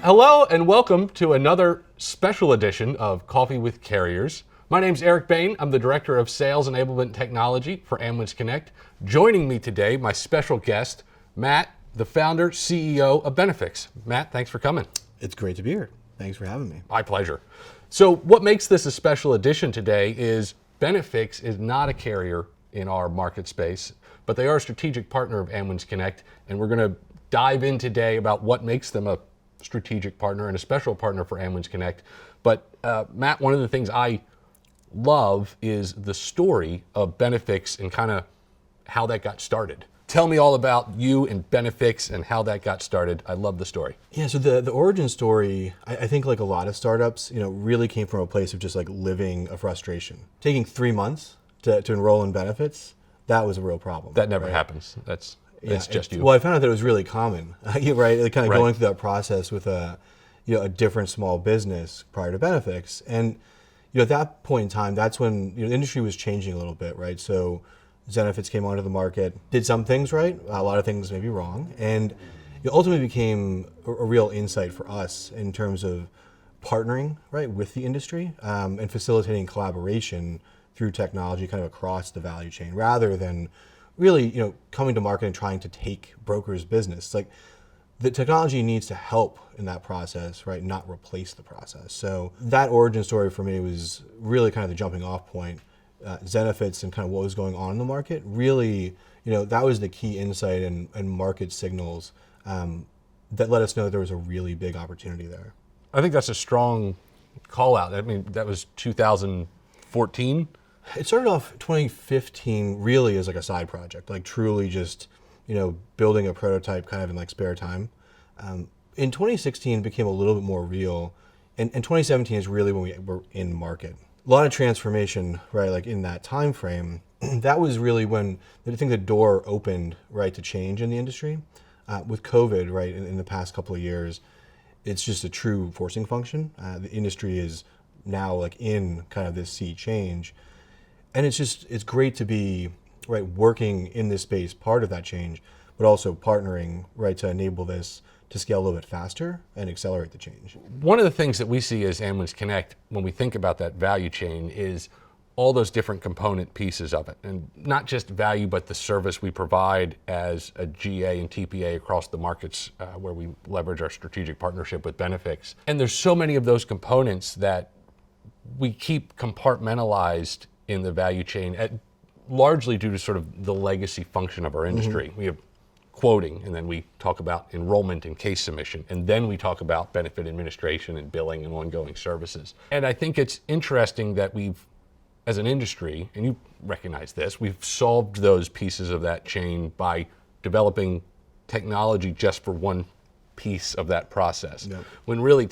Hello and welcome to another special edition of Coffee with Carriers. My name's Eric Bayne. I'm the Director of Sales Enablement Technology for Amwins Connect. Joining me today, my special guest, Matt, the founder, CEO of Benefix. Matt, thanks for coming. It's great to be here. Thanks for having me. My pleasure. So what makes this a special edition today is Benefix is not a carrier in our market space, but they are a strategic partner of Amwins Connect, and we're going to dive in today about what makes them a strategic partner and a special partner for Amwins Connect. But Matt, one of the things I love is the story of Benefix and kind of how that got started. Tell me all about you and Benefix and how that got started. I love the story. Yeah, so the origin story, I think like a lot of startups, really came from a place of just like living a frustration. Taking 3 months to enroll in benefits, that was a real problem. That never happens. That's just you. Well, I found out that it was really common, right? Like kind of going through that process with a different small business prior to Benefix. And at that point in time, that's when the industry was changing a little bit, right? So Zenefits came onto the market, did some things right, a lot of things maybe wrong, and it ultimately became a real insight for us in terms of partnering right with the industry and facilitating collaboration through technology kind of across the value chain, rather than really coming to market and trying to take brokers' business. Like the technology needs to help in that process, right, not replace the process. So that origin story for me was really kind of the jumping off point. Zenefits and kind of what was going on in the market, really, that was the key insight and market signals that let us know there was a really big opportunity there. I think that's a strong call out. I mean, that was 2014. It started off 2015 really as like a side project, like truly just, building a prototype kind of in like spare time. In 2016 it became a little bit more real, and 2017 is really when we were in market. A lot of transformation, right, like in that time frame. That was really when I think the door opened, right, to change in the industry. With COVID, right, in the past couple of years, it's just a true forcing function. The industry is now like in kind of this sea change. And it's great to be, right, working in this space, part of that change, but also partnering, right, to enable this to scale a little bit faster and accelerate the change. One of the things that we see as Amwins Connect when we think about that value chain is all those different component pieces of it. And not just value, but the service we provide as a GA and TPA across the markets where we leverage our strategic partnership with Benefix. And there's so many of those components that we keep compartmentalized in the value chain, largely due to sort of the legacy function of our industry. Mm-hmm. We have quoting, and then we talk about enrollment and case submission, and then we talk about benefit administration and billing and ongoing services. And I think it's interesting that we've, as an industry, and you recognize this, we've solved those pieces of that chain by developing technology just for one piece of that process. Yep. When really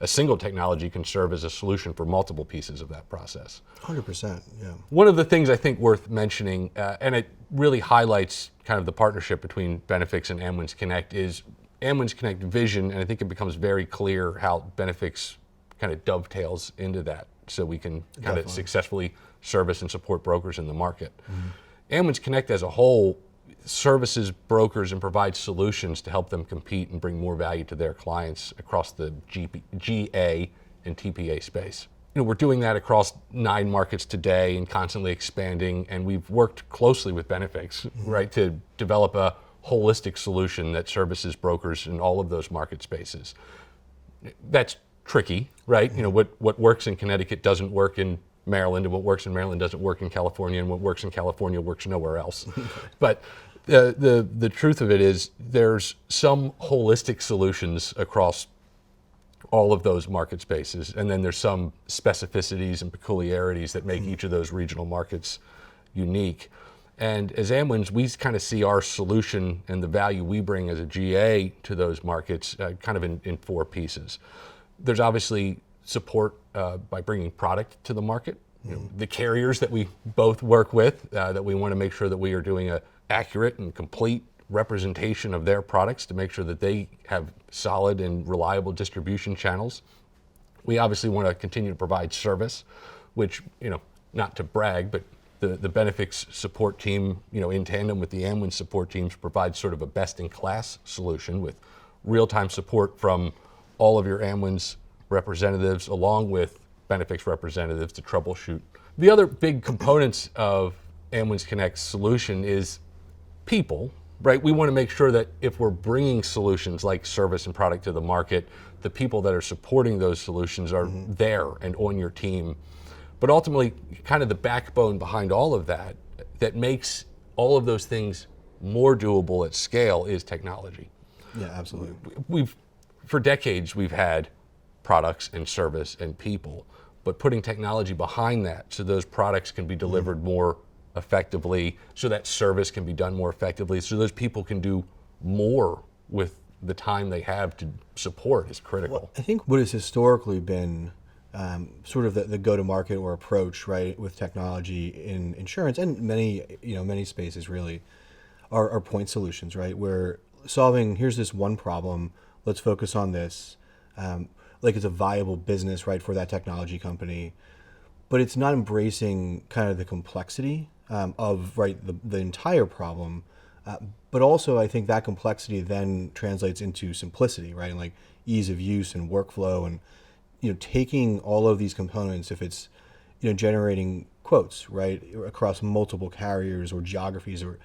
a single technology can serve as a solution for multiple pieces of that process. 100%, yeah. One of the things I think worth mentioning, and it really highlights kind of the partnership between Benefix and Amwins Connect, is Amwins Connect vision, and I think it becomes very clear how Benefix kind of dovetails into that, so we can kind of successfully service and support brokers in the market. Mm-hmm. Amwins Connect as a whole services brokers and provides solutions to help them compete and bring more value to their clients across the GA and TPA space. We're doing that across 9 markets today and constantly expanding, and we've worked closely with Benefix, mm-hmm. right, to develop a holistic solution that services brokers in all of those market spaces. That's tricky, right? Mm-hmm. What works in Connecticut doesn't work in Maryland, and what works in Maryland doesn't work in California, and what works in California works nowhere else. But the truth of it is there's some holistic solutions across all of those market spaces, and then there's some specificities and peculiarities that make each of those regional markets unique. And as Amwins, we kind of see our solution and the value we bring as a GA to those markets kind of in 4 pieces. There's obviously support by bringing product to the market. The carriers that we both work with, that we want to make sure that we are doing an accurate and complete representation of their products to make sure that they have solid and reliable distribution channels. We obviously want to continue to provide service, which, not to brag, but the Benefix support team, in tandem with the Amwins support teams, provides sort of a best-in-class solution with real-time support from all of your Amwins representatives, along with Benefix representatives to troubleshoot. The other big components of Amwins Connect's solution is people, right? We want to make sure that if we're bringing solutions like service and product to the market, the people that are supporting those solutions are there and on your team. But ultimately, kind of the backbone behind all of that makes all of those things more doable at scale is technology. Yeah, absolutely. For decades, we've had products and service and people, but putting technology behind that so those products can be delivered more effectively, so that service can be done more effectively, so those people can do more with the time they have to support is critical. Well, I think what has historically been sort of the go-to-market or approach, right, with technology in insurance and many spaces really, are point solutions, right? Where solving, here's this one problem, let's focus on this. Like it's a viable business, right, for that technology company, but it's not embracing kind of the complexity of the entire problem. But also, I think that complexity then translates into simplicity, right, and like ease of use and workflow, and taking all of these components. If it's generating quotes, right, across multiple carriers or geographies, or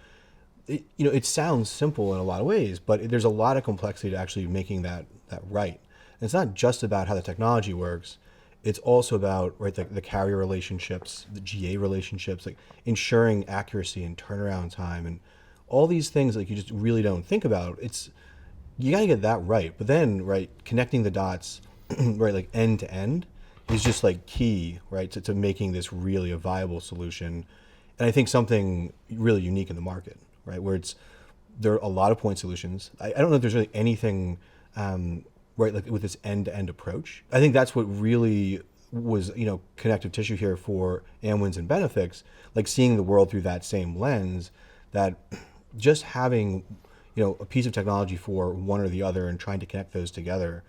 it sounds simple in a lot of ways, but there's a lot of complexity to actually making that right. And it's not just about how the technology works. It's also about the carrier relationships, the GA relationships, like ensuring accuracy and turnaround time, and all these things like you just really don't think about. You got to get that right. But then connecting the dots, right, like end to end, is just like key, right, to making this really a viable solution. And I think something really unique in the market, right, where there are a lot of point solutions. I don't know if there's really anything. Like with this end-to-end approach. I think that's what really was, connective tissue here for Amwins and Benefix, like seeing the world through that same lens, that just having, a piece of technology for one or the other and trying to connect those together,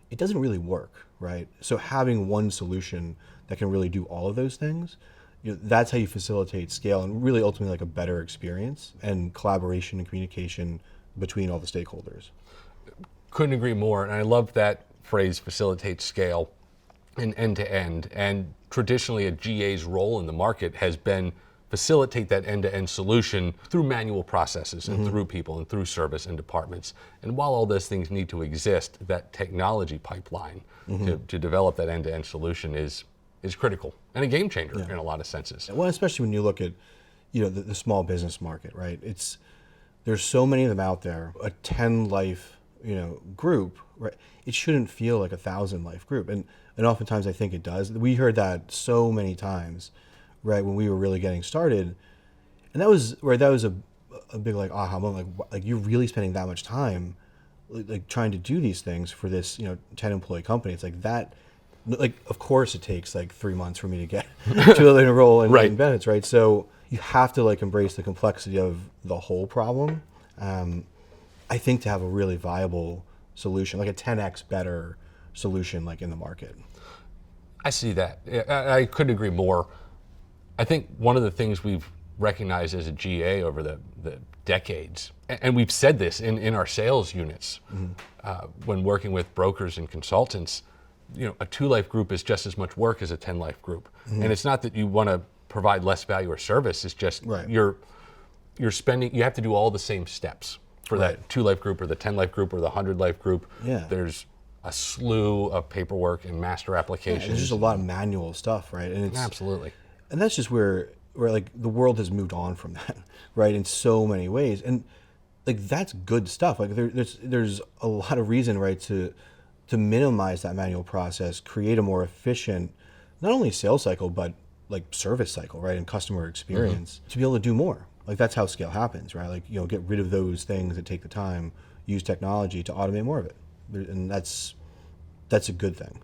it doesn't really work, right? So having one solution that can really do all of those things, that's how you facilitate scale and really ultimately like a better experience and collaboration and communication between all the stakeholders. Couldn't agree more, and I love that phrase, facilitate scale and end-to-end. And traditionally a GA's role in the market has been facilitate that end-to-end solution through manual processes and through people and through service and departments. And while all those things need to exist, that technology pipeline to develop that end-to-end solution is critical and a game changer in a lot of senses. Well, especially when you look at the small business market, right? There's so many of them out there. A 10 life group, right? It shouldn't feel like a 1,000 life group, and oftentimes I think it does. We heard that so many times, right, when we were really getting started, and that was a big like aha moment. Like you're really spending that much time, like trying to do these things for this 10 employee company. It's like that. Like of course it takes like 3 months for me to get to enroll in benefits, right? So you have to like embrace the complexity of the whole problem. I think to have a really viable solution, like a 10x better solution, like in the market. I see that. I couldn't agree more. I think one of the things we've recognized as a GA over the decades, and we've said this in our sales units when working with brokers and consultants, a 2-life group is just as much work as a 10-life group. And it's not that you want to provide less value or service, it's just you're spending, you have to do all the same steps. For that 2-life group or the 10-life group or the 100-life group, there's a slew of paperwork and master applications. There's just a lot of manual stuff, right? And absolutely. And that's just where like the world has moved on from that, right? In so many ways, and like that's good stuff. Like there's a lot of reason, right, to minimize that manual process, create a more efficient, not only sales cycle but like service cycle, right, and customer experience to be able to do more. Like that's how scale happens, right? Like get rid of those things that take the time, use technology to automate more of it, and that's a good thing.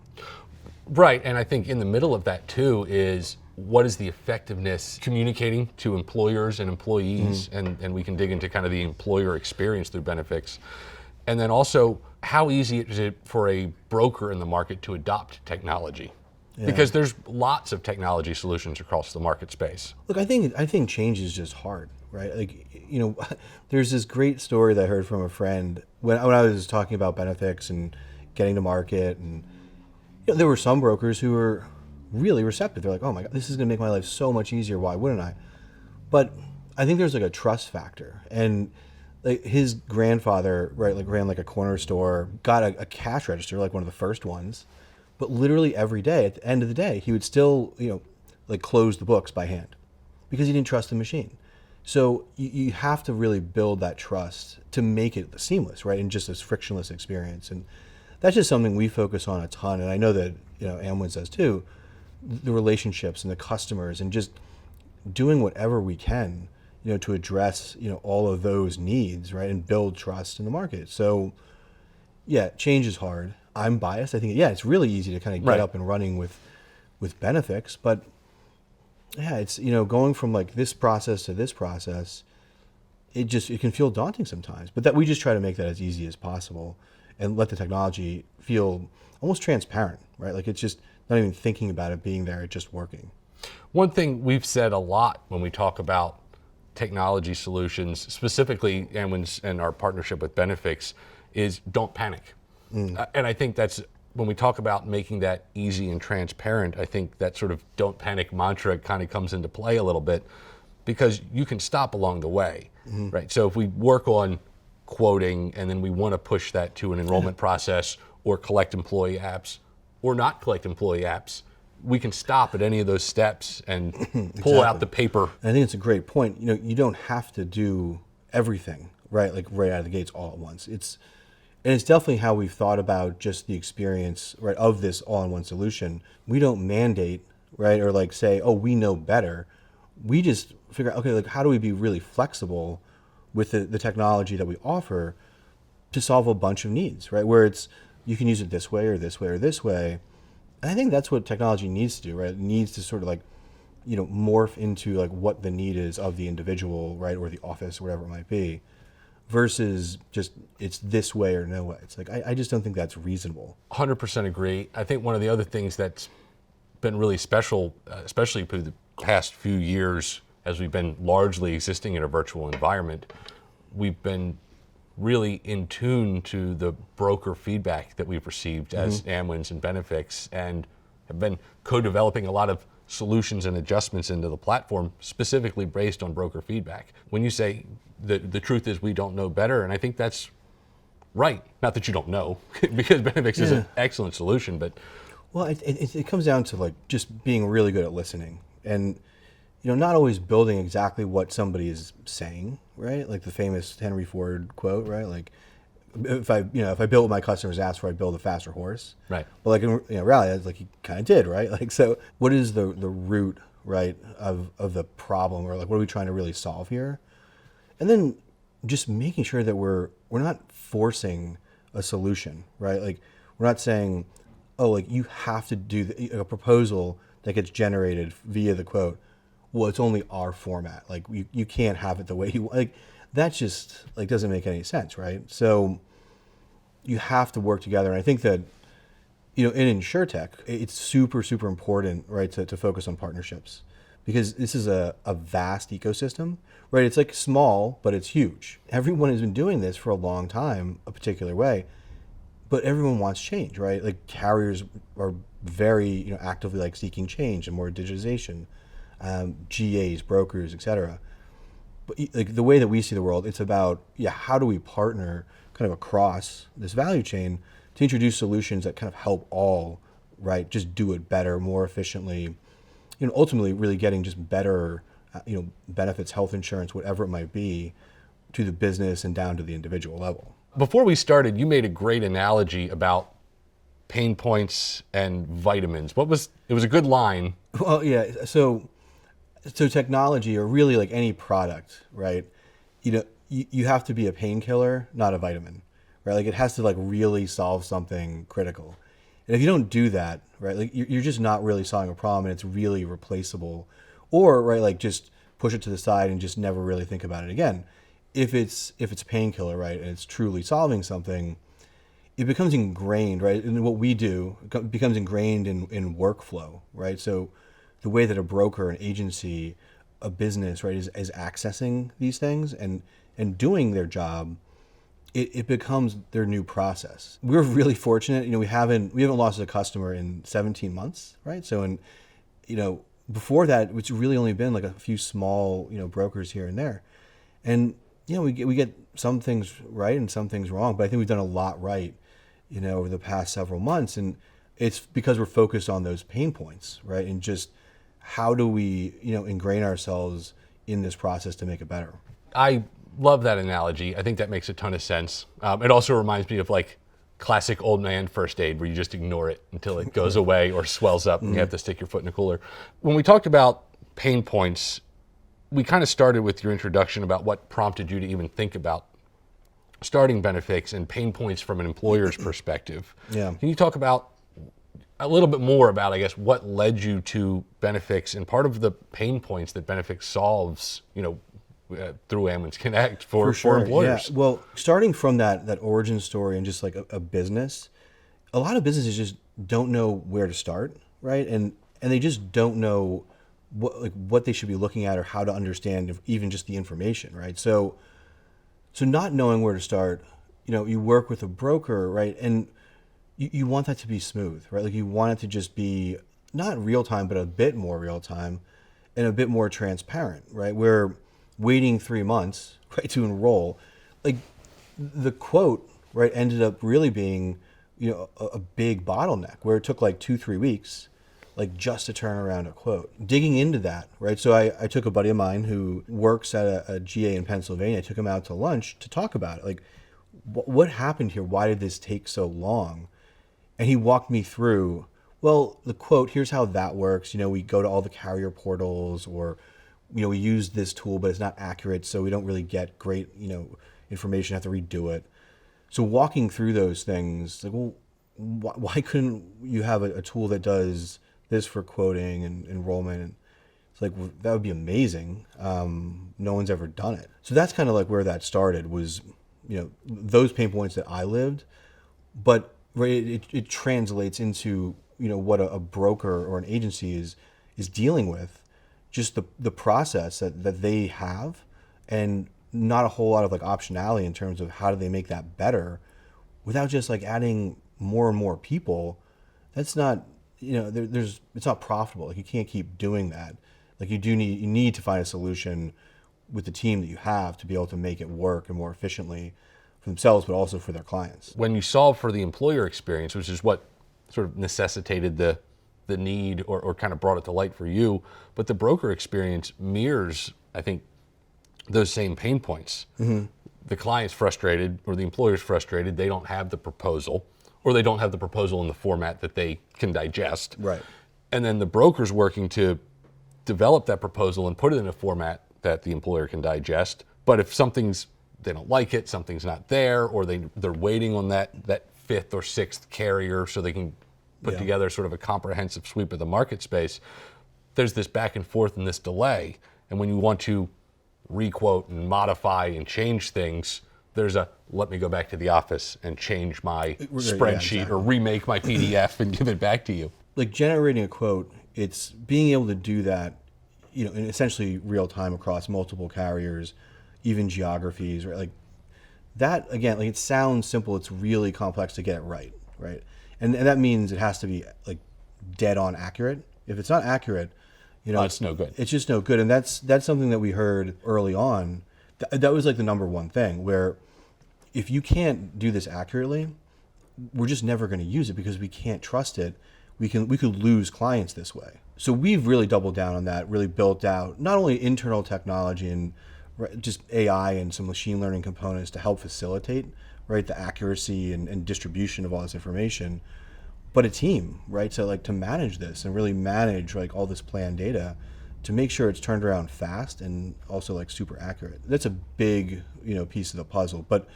Right, and I think in the middle of that too is what is the effectiveness communicating to employers and employees, and we can dig into kind of the employer experience through Benefix, and then also how easy is it for a broker in the market to adopt technology? Because there's lots of technology solutions across the market space. Look, I think change is just hard, right? Like, there's this great story that I heard from a friend when I was talking about Benefix and getting to market, and there were some brokers who were really receptive. They're like, "Oh my God, this is going to make my life so much easier. Why wouldn't I?" But I think there's like a trust factor, and like his grandfather, right, like ran like a corner store, got a cash register, like one of the first ones. But literally every day, at the end of the day, he would still, like close the books by hand because he didn't trust the machine. So you have to really build that trust to make it seamless, right? And just this frictionless experience. And that's just something we focus on a ton. And I know that, Amwins does too, the relationships and the customers and just doing whatever we can, to address, all of those needs, right? And build trust in the market. So yeah, change is hard. I'm biased. I think, it's really easy to kind of get up and running with Benefix, but yeah, it's, going from like this process to this process, it can feel daunting sometimes, but that we just try to make that as easy as possible and let the technology feel almost transparent, right? Like it's just not even thinking about it being there, it's just working. One thing we've said a lot when we talk about technology solutions, specifically Amwins and our partnership with Benefix, is don't panic. And I think that's when we talk about making that easy and transparent, I think that sort of don't panic mantra kind of comes into play a little bit because you can stop along the way, right? So if we work on quoting and then we want to push that to an enrollment process or collect employee apps or not collect employee apps, we can stop at any of those steps and pull out the paper. And I think it's a great point. You don't have to do everything, right? Like right out of the gates all at once. And it's definitely how we've thought about just the experience, right, of this all-in-one solution. We don't mandate, right, or like say, oh, we know better. We just figure out, okay, like how do we be really flexible with the technology that we offer to solve a bunch of needs, right? Where it's you can use it this way or this way or this way. And I think that's what technology needs to do, right? It needs to sort of like, morph into like what the need is of the individual, right, or the office, or whatever it might be. Versus just it's this way or no way. It's like, I just don't think that's reasonable. 100% agree. I think one of the other things that's been really special, especially for the past few years, as we've been largely existing in a virtual environment, we've been really in tune to the broker feedback that we've received as Amwins and Benefix and have been co-developing a lot of solutions and adjustments into the platform specifically based on broker feedback. When you say the truth is we don't know better, and I think that's right. Not that you don't know, because Benefix is an excellent solution, but well, it comes down to like just being really good at listening, and not always building exactly what somebody is saying, right? Like the famous Henry Ford quote, right? Like if I build what my customers ask for, I build a faster horse, right? But like in reality, it's like he kind of did, right? Like so, what is the root, right, of the problem, or like what are we trying to really solve here? And then just making sure that we're not forcing a solution, right? Like we're not saying, oh, like you have to do a proposal that gets generated via the quote. Well, it's only our format. Like you can't have it the way you want. Like that just like doesn't make any sense, right? So you have to work together. And I think that, in InsurTech, it's super, super important, right, to focus on partnerships. Because this is a vast ecosystem, right? It's like small, but it's huge. Everyone has been doing this for a long time, a particular way, but everyone wants change, right? Like carriers are very, actively like seeking change and more digitization, GAs, brokers, et cetera. But like the way that we see the world, it's about, how do we partner kind of across this value chain to introduce solutions that kind of help all, right? Just do it better, more efficiently, ultimately really getting just better, benefits, health insurance, whatever it might be, to the business and down to the individual level. Before we started, you made a great analogy about pain points and vitamins. It was a good line. Well, yeah. So technology, or really like any product, right? You have to be a painkiller, not a vitamin, right? Like it has to like really solve something critical. And if you don't do that, right, like you're just not really solving a problem, and it's really replaceable, or right, like just push it to the side and just never really think about it again. If it's a painkiller, right, and it's truly solving something, it becomes ingrained, right? And what we do becomes ingrained in workflow, right? So the way that a broker, an agency, a business, right, is accessing these things and doing their job, it becomes their new process. We're really fortunate, we haven't lost a customer in 17 months, right? So before that, it's really only been like a few small, brokers here and there. And we get some things right and some things wrong, but I think we've done a lot right, over the past several months. And it's because we're focused on those pain points, right? And just how do we, ingrain ourselves in this process to make it better? I love that analogy. I think that makes a ton of sense. It also reminds me of like classic old man first aid, where you just ignore it until it goes away or swells up and you have to stick your foot in a cooler. When we talked about pain points, we kind of started with your introduction about what prompted you to even think about starting Benefix and pain points from an employer's perspective. Yeah. Can you talk about a little bit more about, I guess, what led you to Benefix and part of the pain points that Benefix solves, through Amwins Connect for employers? Yeah. Well, starting from that origin story and just like a business, a lot of businesses just don't know where to start, right? And they just don't know what they should be looking at or how to understand even just the information, right? So not knowing where to start, you work with a broker, right? And you want that to be smooth, right? Like you want it to just be not real time, but a bit more real time and a bit more transparent, right? Where waiting 3 months, right, to enroll, like the quote, right, ended up really being, a big bottleneck where it took like 2-3 weeks, like just to turn around a quote. Digging into that, right? So I took a buddy of mine who works at a GA in Pennsylvania. I took him out to lunch to talk about it. Like, what happened here? Why did this take so long? And he walked me through, well, the quote, here's how that works. We go to all the carrier portals, or we use this tool, but it's not accurate, so we don't really get great, information, have to redo it. So walking through those things, like, well, why couldn't you have a tool that does this for quoting and enrollment? And it's like, well, that would be amazing. No one's ever done it. So that's kind of like where that started, was, those pain points that I lived, but it translates into, what a broker or an agency is dealing with, just the process that they have, and not a whole lot of like optionality in terms of how do they make that better without just like adding more and more people. That's not, it's not profitable. Like you can't keep doing that. Like you need to find a solution with the team that you have to be able to make it work and more efficiently for themselves, but also for their clients. When you solve for the employer experience, which is what sort of necessitated the need or kind of brought it to light for you, but the broker experience mirrors, I think, those same pain points. Mm-hmm. The client's frustrated or the employer's frustrated. They don't have the proposal, or they don't have the proposal in the format that they can digest. Right. And then the broker's working to develop that proposal and put it in a format that the employer can digest. But if they don't like it, something's not there, or they're waiting on that fifth or sixth carrier so they can put together sort of a comprehensive sweep of the market space, there's this back and forth and this delay. And when you want to requote and modify and change things, there's let me go back to the office and change my spreadsheet or remake my PDF and give it back to you. Like generating a quote, it's being able to do that, in essentially real time across multiple carriers, even geographies, right? Like that, again, like it sounds simple, it's really complex to get it right? And that means it has to be like dead on accurate. If it's not accurate, it's no good. It's just no good. And that's something that we heard early on. That was like the number one thing, where if you can't do this accurately, we're just never going to use it because we can't trust it. We could lose clients this way. So we've really doubled down on that, really built out not only internal technology and just AI and some machine learning components to help facilitate, right, the accuracy and distribution of all this information, but a team, right, to manage this and really manage like all this planned data to make sure it's turned around fast and also like super accurate. That's a big, piece of the puzzle. But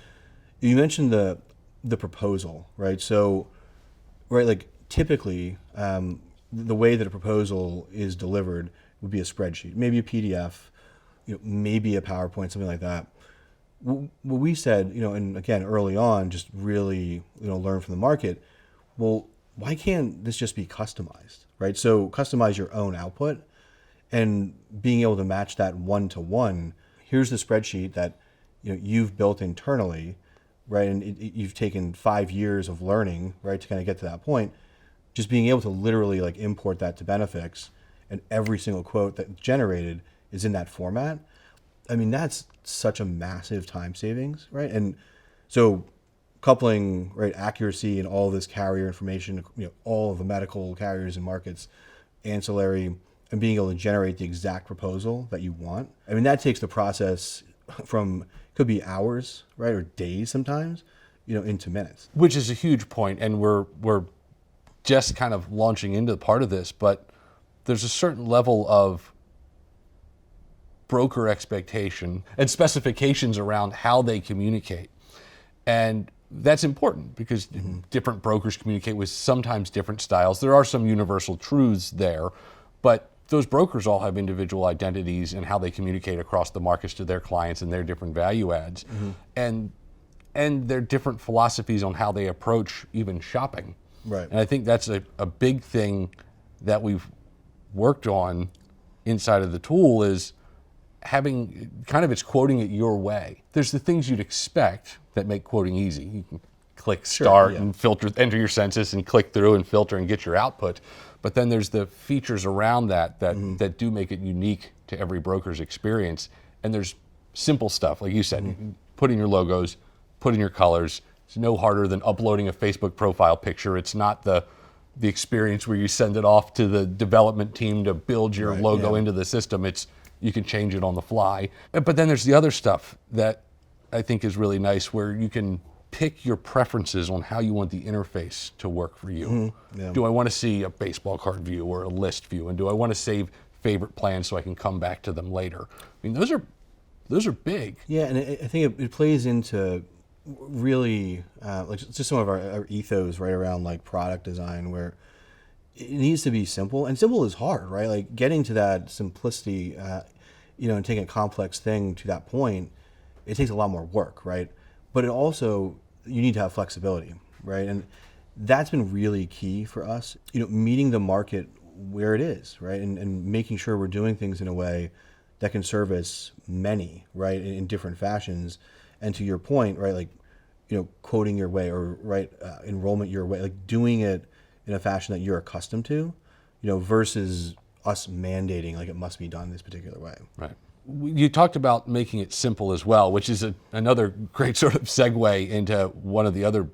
you mentioned the proposal, right? So, right, like typically the way that a proposal is delivered would be a spreadsheet, maybe a PDF, maybe a PowerPoint, something like that. what we said, and again, early on, just really, learn from the market. Well, why can't this just be customized, right? So customize your own output and being able to match that one-to-one. Here's the spreadsheet that, you've built internally, right? And you've taken 5 years of learning, right, to kind of get to that point. Just being able to literally like import that to Benefix, and every single quote that's generated is in that format. I mean, that's such a massive time savings, right? And so coupling, right, accuracy and all of this carrier information, all of the medical carriers and markets, ancillary, and being able to generate the exact proposal that you want. I mean, that takes the process from, could be hours, right, or days sometimes, into minutes. Which is a huge point, and we're just kind of launching into part of this, but there's a certain level of broker expectation and specifications around how they communicate. And that's important because different brokers communicate with sometimes different styles. There are some universal truths there, but those brokers all have individual identities and how they communicate across the markets to their clients and their different value adds. And their different philosophies on how they approach even shopping. Right. And I think that's a big thing that we've worked on inside of the tool is having kind of, it's quoting it your way. There's the things you'd expect that make quoting easy. You can click start and filter, enter your census and click through and filter and get your output. But then there's the features around that do make it unique to every broker's experience. And there's simple stuff, like you said, put in your logos, put in your colors. It's no harder than uploading a Facebook profile picture. It's not the experience where you send it off to the development team to build your logo into the system. You can change it on the fly. But then there's the other stuff that I think is really nice, where you can pick your preferences on how you want the interface to work for you. Do I want to see a baseball card view or a list view? And do I want to save favorite plans so I can come back to them later? I mean, those are big. Yeah, and I think it plays into really like just some of our ethos right around like product design, where it needs to be simple, and simple is hard, right? Like getting to that simplicity, and taking a complex thing to that point, it takes a lot more work, right? But it also, you need to have flexibility, right? And that's been really key for us, meeting the market where it is, right? And making sure we're doing things in a way that can service many, right, in different fashions. And to your point, right, like, quoting your way, or enrollment your way, like doing it in a fashion that you're accustomed to, versus us mandating like it must be done this particular way. Right. You talked about making it simple as well, which is another great sort of segue into one of the other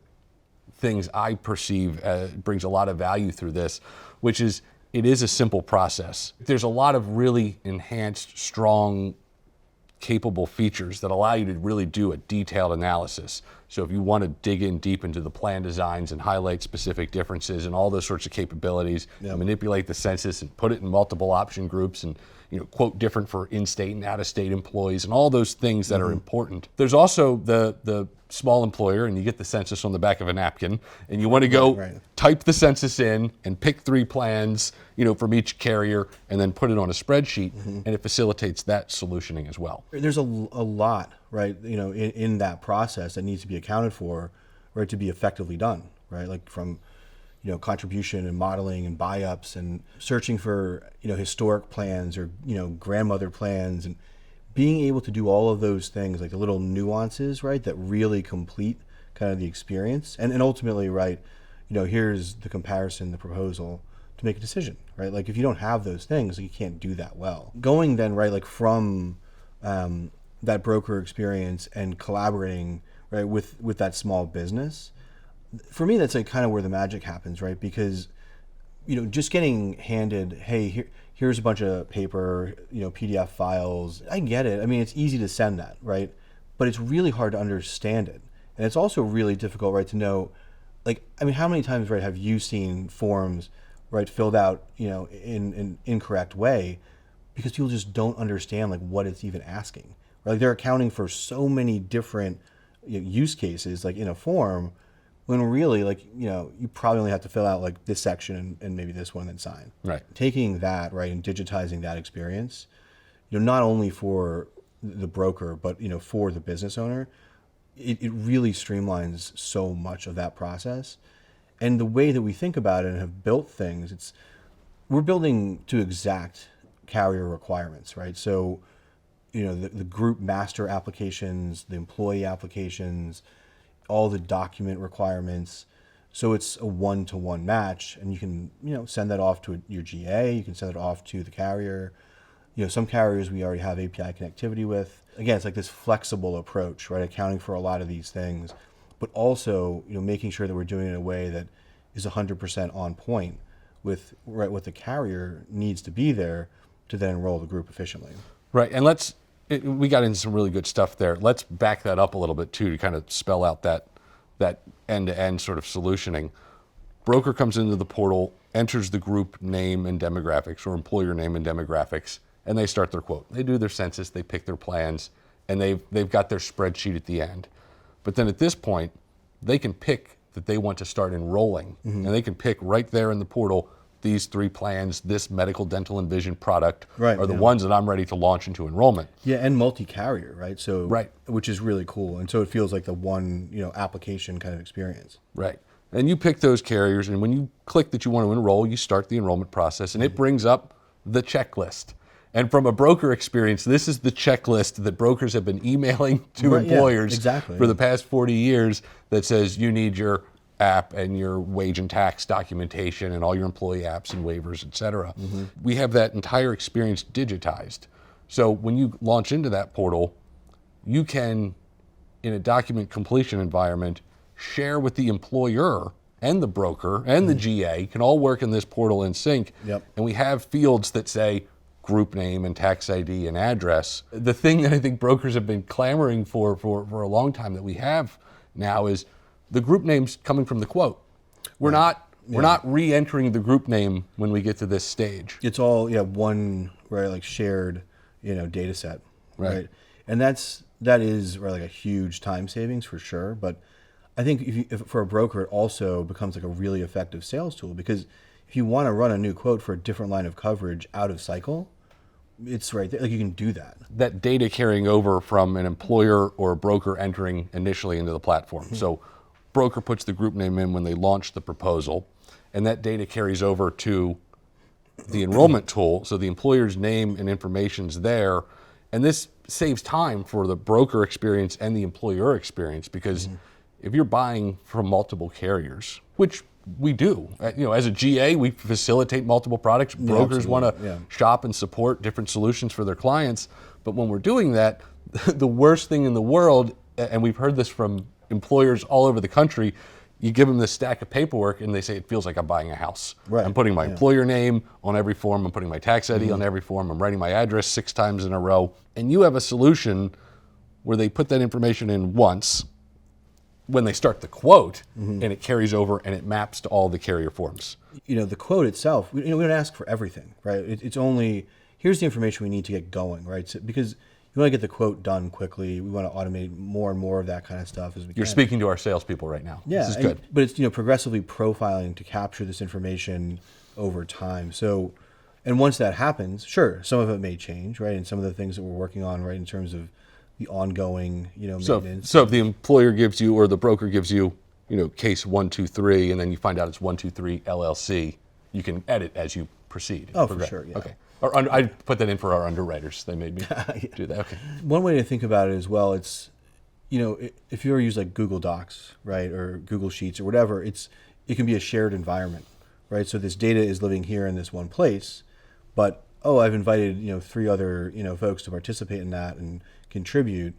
things I perceive brings a lot of value through this, which is it is a simple process. There's a lot of really enhanced, strong, capable features that allow you to really do a detailed analysis. So if you want to dig in deep into the plan designs and highlight specific differences and all those sorts of capabilities, manipulate the census and put it in multiple option groups, and quote different for in-state and out-of-state employees and all those things that are important. There's also the small employer, and you get the census on the back of a napkin, and you want to go type the census in and pick 3 plans, from each carrier, and then put it on a spreadsheet, and it facilitates that solutioning as well. There's a lot, right, in that process that needs to be accounted for, right, to be effectively done, right? Like from, contribution and modeling and buy-ups and searching for, historic plans or, grandmother plans, and being able to do all of those things, like the little nuances, right, that really complete kind of the experience. And ultimately, right, here's the comparison, the proposal to make a decision, right? Like if you don't have those things, you can't do that well. Going then, right, like from that broker experience and collaborating, right, with that small business, for me, that's like kind of where the magic happens, right? Because, just getting handed, hey, here's a bunch of paper, PDF files. I get it. I mean, it's easy to send that, right? But it's really hard to understand it. And it's also really difficult, right, to know, like, I mean, how many times, right, have you seen forms, right, filled out, in an incorrect way because people just don't understand, like, what it's even asking. Right? Like, they're accounting for so many different use cases, like, in a form, when really, like, you probably only have to fill out like this section and maybe this one and sign. Right. Taking that, right, and digitizing that experience, not only for the broker, but for the business owner, it really streamlines so much of that process. And the way that we think about it and have built things, we're building to exact carrier requirements, right? So, the group master applications, the employee applications, all the document requirements. So it's a one-to-one match, and you can, send that off to your GA. You can send it off to the carrier. Some carriers we already have API connectivity with. Again, it's like this flexible approach, right? Accounting for a lot of these things, but also, making sure that we're doing it in a way that is 100% on point with what the carrier needs to be there to then enroll the group efficiently. Right, and we got into some really good stuff there. Let's back that up a little bit too to kind of spell out that end-to-end sort of solutioning. Broker comes into the portal, enters the group name and demographics or employer name and demographics, and they start their quote. They do their census, they pick their plans, and they've got their spreadsheet at the end. But then at this point, they can pick that they want to start enrolling, and they can pick right there in the portal, these 3 plans, this medical, dental, and vision product are the ones that I'm ready to launch into enrollment. Yeah, and multi-carrier, right? So, which is really cool. And so it feels like the one, application kind of experience. Right. And you pick those carriers, and when you click that you want to enroll, you start the enrollment process, and it brings up the checklist. And from a broker experience, this is the checklist that brokers have been emailing to employers for the past 40 years that says you need your app and your wage and tax documentation and all your employee apps and waivers, et cetera. We have that entire experience digitized. So when you launch into that portal, you can, in a document completion environment, share with the employer and the broker and the GA can all work in this portal in sync. And we have fields that say group name and tax ID and address. The thing that I think brokers have been clamoring for a long time that we have now is the group name's coming from the quote. We're not re-entering the group name when we get to this stage. It's all one like shared data set, right? And that is like a huge time savings for sure. But I think if for a broker, it also becomes like a really effective sales tool, because if you want to run a new quote for a different line of coverage out of cycle, it's right there. Like you can do that. That data carrying over from an employer or a broker entering initially into the platform. So broker puts the group name in when they launch the proposal, and that data carries over to the enrollment tool. So the employer's name and information's there, and this saves time for the broker experience and the employer experience, because if you're buying from multiple carriers, which we do, as a GA, we facilitate multiple products. Brokers want to shop and support different solutions for their clients. But when we're doing that, the worst thing in the world, and we've heard this from employers all over the country, you give them this stack of paperwork and they say, it feels like I'm buying a house. I'm putting my employer name on every form, I'm putting my tax ID on every form, I'm writing my address 6 times in a row. And you have a solution where they put that information in once when they start the quote, and it carries over and it maps to all the carrier forms. The quote itself, we don't ask for everything, right? It's only, here's the information we need to get going, right? So, because you want to get the quote done quickly. We want to automate more and more of that kind of stuff as we can. You're speaking to our salespeople right now. Yeah, this is good. But it's progressively profiling to capture this information over time. So, and once that happens, sure, some of it may change, right? And some of the things that we're working on, right, in terms of the ongoing, maintenance. So if the employer gives you, or the broker gives you, case 1, 2, 3, and then you find out it's 1, 2, 3 LLC, you can edit as you proceed. Oh, for sure. Yeah. Okay. Or I put that in for our underwriters. They made me do that. Okay. One way to think about it as well, it's, if you ever use like Google Docs, right, or Google Sheets or whatever, it can be a shared environment, right? So this data is living here in this one place, but I've invited 3 other folks to participate in that and contribute.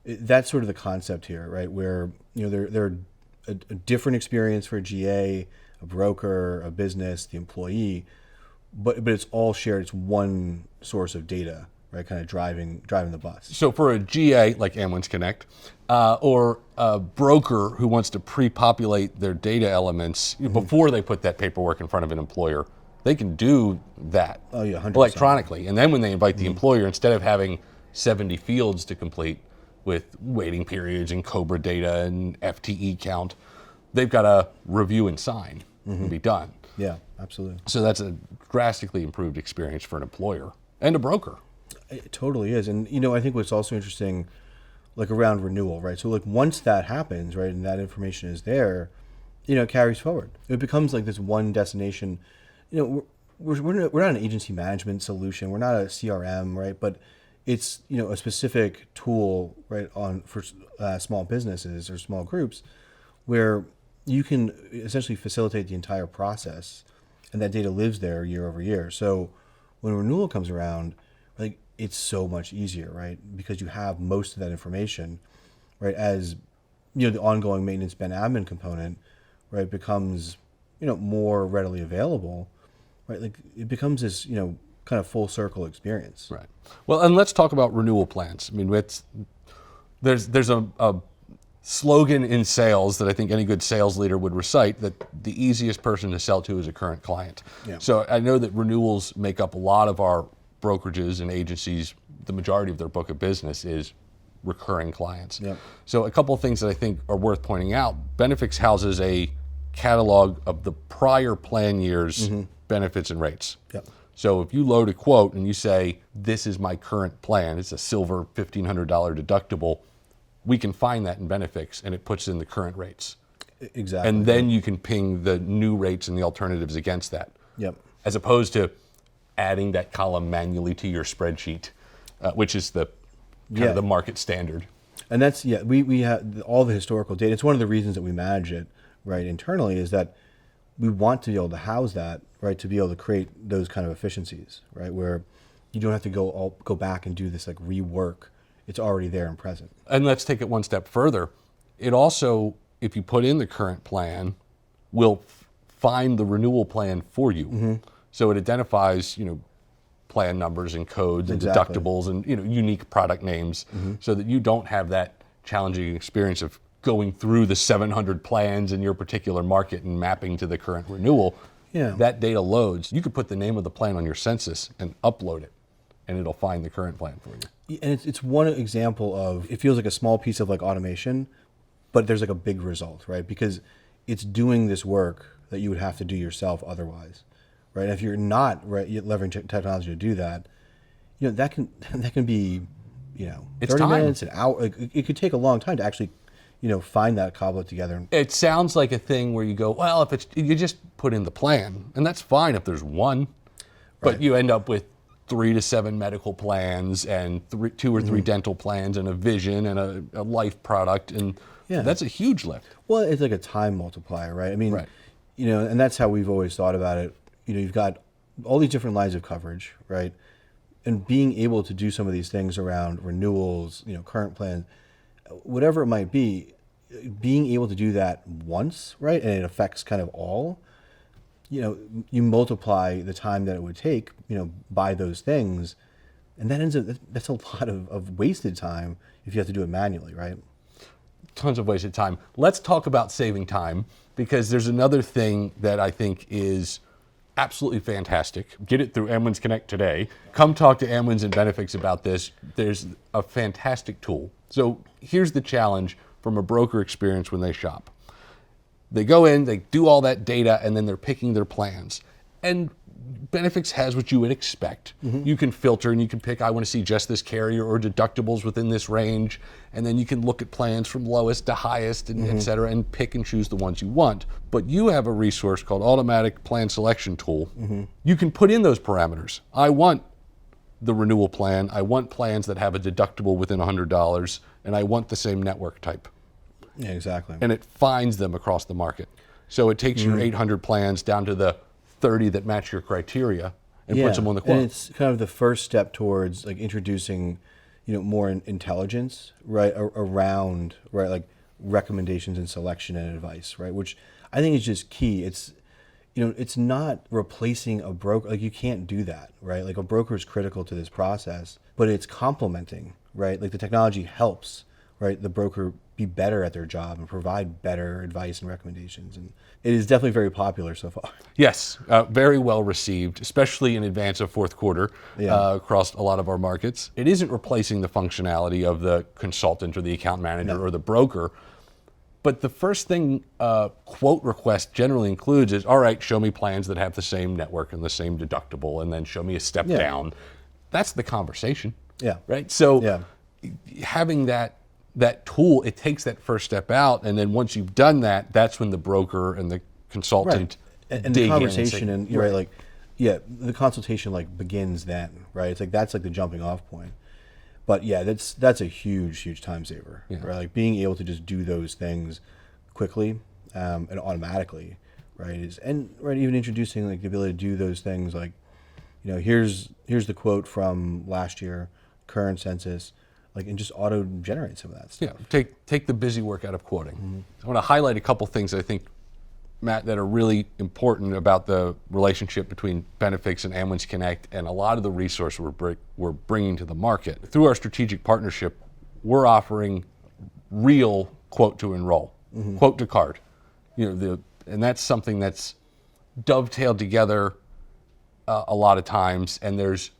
That's sort of the concept here, right? Where they're a different experience for a GA, a broker, a business, the employee. But it's all shared. It's one source of data, right? Kind of driving the bus. So for a GA like Amwins Connect, or a broker who wants to pre-populate their data elements before they put that paperwork in front of an employer, they can do that 100%. Electronically. And then when they invite the employer, instead of having 70 fields to complete with waiting periods and COBRA data and FTE count, they've got to review and sign and be done. Yeah, absolutely. So that's a drastically improved experience for an employer and a broker. It totally is. And, I think what's also interesting, like around renewal, right? So like once that happens, right, and that information is there, it carries forward. It becomes like this one destination. We're not an agency management solution. We're not a CRM, right? But it's, a specific tool, right, for small businesses or small groups where you can essentially facilitate the entire process, and that data lives there year over year. So when renewal comes around, like it's so much easier, right? Because you have most of that information, right? As the ongoing maintenance spend admin component, right, becomes more readily available, right? Like it becomes this kind of full circle experience. Right. Well, and let's talk about renewal plans. I mean, there's a slogan in sales that I think any good sales leader would recite, that the easiest person to sell to is a current client. Yeah. So I know that renewals make up a lot of our brokerages and agencies. The majority of their book of business is recurring clients. Yep. So a couple of things that I think are worth pointing out. Benefix houses a catalog of the prior plan year's benefits and rates. Yep. So if you load a quote and you say, this is my current plan, it's a silver $1,500 deductible, we can find that in Benefix and it puts in the current rates. Exactly. And then you can ping the new rates and the alternatives against that. Yep. As opposed to adding that column manually to your spreadsheet, which is the kind of the market standard. And that's, we have all the historical data. It's one of the reasons that we manage it, right, internally, is that we want to be able to house that, right, to be able to create those kind of efficiencies, right, where you don't have to go back and do this like rework. It's already there and present. And let's take it one step further. It also, if you put in the current plan, will find the renewal plan for you. So it identifies, plan numbers and codes and deductibles and unique product names, so that you don't have that challenging experience of going through the 700 plans in your particular market and mapping to the current renewal. Yeah. That data loads. You could put the name of the plan on your census and upload it, and it'll find the current plan for you. And it's one example of, it feels like a small piece of like automation, but there's like a big result, right? Because it's doing this work that you would have to do yourself otherwise, right? And if you're not leveraging technology to do that, that can be, It's 30 time. minutes, an hour. Like, it could take a long time to actually, find that, cobble it together. It sounds like a thing where you go, well, if you just put in the plan, and that's fine if there's one, but you end up with 3 to 7 medical plans and 2 or 3 dental plans and a vision and a life product, and that's a huge lift. Well, it's like a time multiplier, right? I mean, and that's how we've always thought about it. You've got all these different lines of coverage, right? And being able to do some of these things around renewals, current plans, whatever it might be, being able to do that once, right? And it affects kind of all, you multiply the time that it would take, by those things. And that's a lot of wasted time if you have to do it manually, right? Tons of wasted time. Let's talk about saving time, because there's another thing that I think is absolutely fantastic. Get it through Amwins Connect today. Come talk to Amwins and Benefix about this. There's a fantastic tool. So here's the challenge from a broker experience when they shop. They go in, they do all that data, and then they're picking their plans. And Benefix has what you would expect. You can filter and you can pick, I want to see just this carrier or deductibles within this range. And then you can look at plans from lowest to highest, and et cetera, and pick and choose the ones you want. But you have a resource called Automatic Plan Selection Tool. You can put in those parameters. I want the renewal plan. I want plans that have a deductible within $100, and I want the same network type. Yeah, exactly. And it finds them across the market. So it takes your 800 plans down to the 30 that match your criteria and puts them on the quote. And it's kind of the first step towards like introducing, more intelligence, right, around, right, like recommendations and selection and advice, right, which I think is just key. It's, it's not replacing a broker. Like you can't do that, right? Like a broker is critical to this process, but it's complementing, right? Like the technology helps, right, the broker be better at their job and provide better advice and recommendations. And it is definitely very popular so far. Yes, very well received, especially in advance of fourth quarter across a lot of our markets. It isn't replacing the functionality of the consultant or the account manager or the broker, but the first thing quote request generally includes is, all right, show me plans that have the same network and the same deductible, and then show me a step down. that's the conversation. Yeah. Right. So Yeah. having that tool, it takes that first step out, and then once you've done that, that's when the broker and the consultant and dig the conversation in and you're right, like, yeah, the consultation like begins then, right? It's like that's like the jumping off point. But yeah, that's a huge time saver, right? Like being able to just do those things quickly and automatically, right? Even introducing like the ability to do those things, like, you know, here's the quote from last year, current census, like, and just auto generate some of that stuff. Yeah, take the busy work out of quoting. I want to highlight a couple things I think, Matt, that are really important about the relationship between Benefix and Amwins Connect and a lot of the resources we're bringing to the market. Through our strategic partnership, we're offering real quote to enroll, quote to card. You know, and that's something that's dovetailed together a lot of times, and there's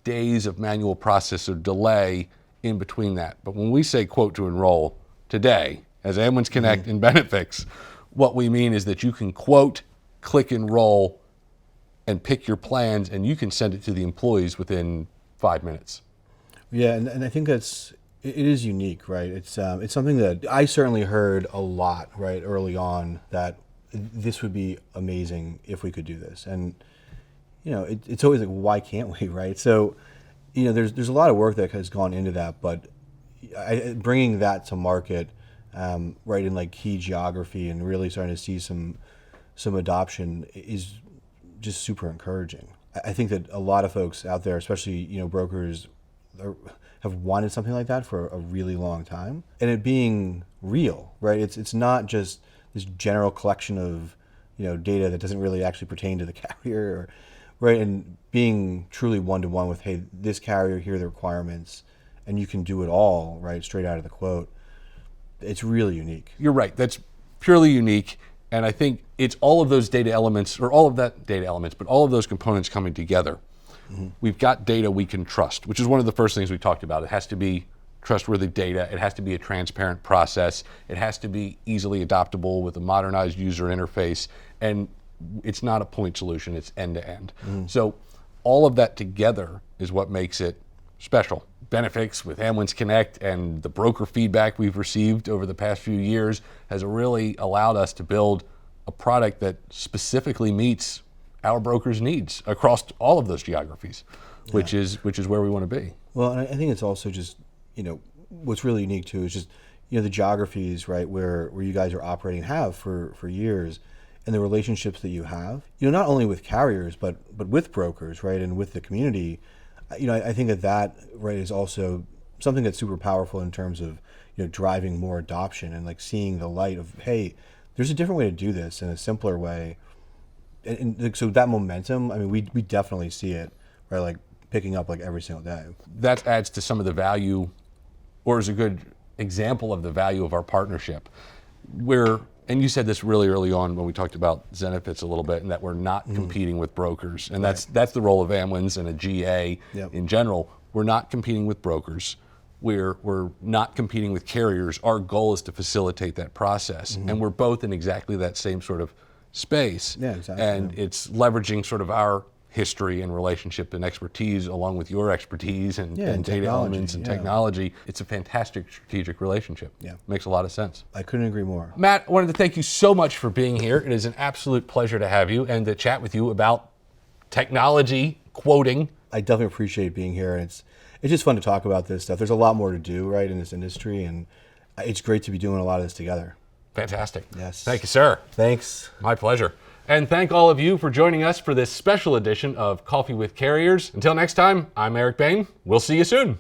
days of manual process or delay in between that. But when we say quote to enroll today, as Amwins Connect and Benefix, what we mean is that you can quote, click enroll, and pick your plans, and you can send it to the employees within 5 minutes. Yeah, and I think it is unique, right? It's something that I certainly heard a lot, right, early on, that this would be amazing if we could do this. And, you know, it's always like, why can't we, right? So, you know, there's a lot of work that has gone into that, but bringing that to market, right, in like key geography and really starting to see some adoption is just super encouraging. I think that a lot of folks out there, especially, you know, brokers, have wanted something like that for a really long time, and it being real, right? It's not just this general collection of, you know, data that doesn't really actually pertain to the carrier, right? And being truly one-to-one with, hey, this carrier, here are the requirements, and you can do it all, right, straight out of the quote. It's really unique. You're right. That's purely unique. And I think it's all of those data elements, or all of that data elements, but all of those components coming together. We've got data we can trust, which is one of the first things we talked about. It has to be trustworthy data. It has to be a transparent process. It has to be easily adoptable with a modernized user interface. And it's not a point solution, it's end to end. So all of that together is what makes it special. Benefix with Amwins Connect and the broker feedback we've received over the past few years has really allowed us to build a product that specifically meets our brokers' needs across all of those geographies, which is where we want to be. Well, and I think it's also just, you know, what's really unique too is just, you know, the geographies, right, where you guys are operating, have for years, and the relationships that you have, you know, not only with carriers but with brokers, right, and with the community. You know, I think that right is also something that's super powerful in terms of, you know, driving more adoption and like seeing the light of, hey, there's a different way to do this in a simpler way. And so that momentum, I mean, we definitely see it, right, like picking up like every single day. That adds to some of the value, or is a good example of the value of our partnership. And you said this really early on when we talked about Zenefits a little bit, and that we're not competing with brokers. And that's the role of Amwins and a GA in general. We're not competing with brokers. We're not competing with carriers. Our goal is to facilitate that process. And we're both in exactly that same sort of space. Yeah, exactly. And it's leveraging sort of our history and relationship and expertise along with your expertise and data elements and technology. It's a fantastic strategic relationship. Yeah. Makes a lot of sense. I couldn't agree more. Matt, I wanted to thank you so much for being here. It is an absolute pleasure to have you and to chat with you about technology, quoting. I definitely appreciate being here, and it's just fun to talk about this stuff. There's a lot more to do, right, in this industry, and it's great to be doing a lot of this together. Fantastic. Yes. Thank you, sir. Thanks. My pleasure. And thank all of you for joining us for this special edition of Coffee with Carriers. Until next time, I'm Eric Bayne. We'll see you soon.